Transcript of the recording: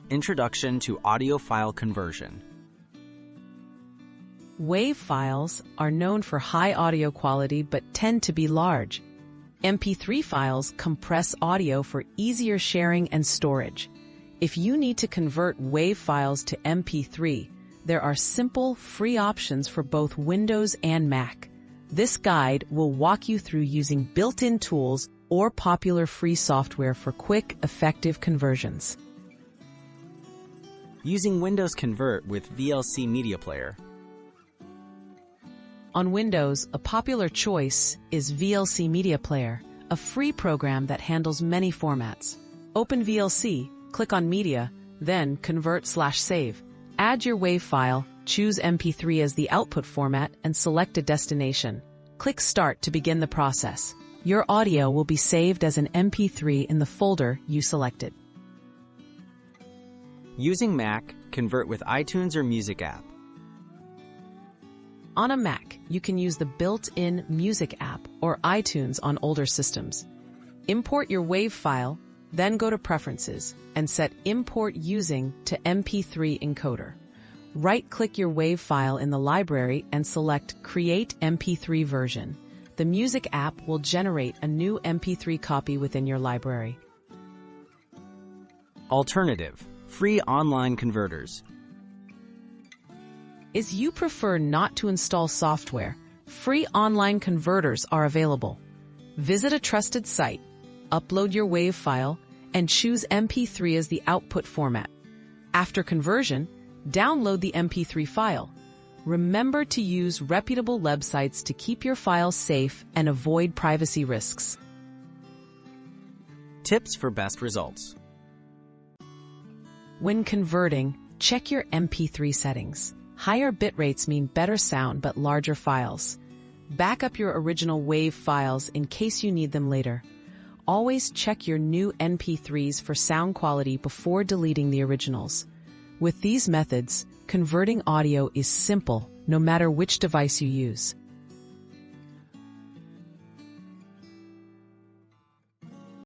Introduction to Audio File Conversion. WAV files are known for high audio quality but tend to be large. MP3 files compress audio for easier sharing and storage. If you need to convert WAV files to MP3, there are simple, free options for both Windows and Mac. This guide will walk you through using built-in tools or popular free software for quick, effective conversions. Using Windows Convert with VLC Media Player. On Windows, a popular choice is VLC Media Player, a free program that handles many formats. Open VLC, click on Media, then Convert/Save. Add your WAV file, choose MP3 as the output format, and select a destination. Click Start to begin the process. Your audio will be saved as an MP3 in the folder you selected. Using Mac, convert with iTunes or Music app. On a Mac, you can use the built-in Music app or iTunes on older systems. Import your WAV file, then go to Preferences and set Import Using to MP3 Encoder. Right-click your WAV file in the library and select Create MP3 Version. The Music app will generate a new MP3 copy within your library. Alternative: free online converters. If you prefer not to install software, free online converters are available. Visit a trusted site, upload your WAV file, and choose MP3 as the output format. After conversion, download the MP3 file. Remember to use reputable websites to keep your files safe and avoid privacy risks. Tips for best results. When converting, check your MP3 settings. Higher bit rates mean better sound but larger files. Back up your original WAV files in case you need them later. Always check your new MP3s for sound quality before deleting the originals. With these methods, converting audio is simple, no matter which device you use.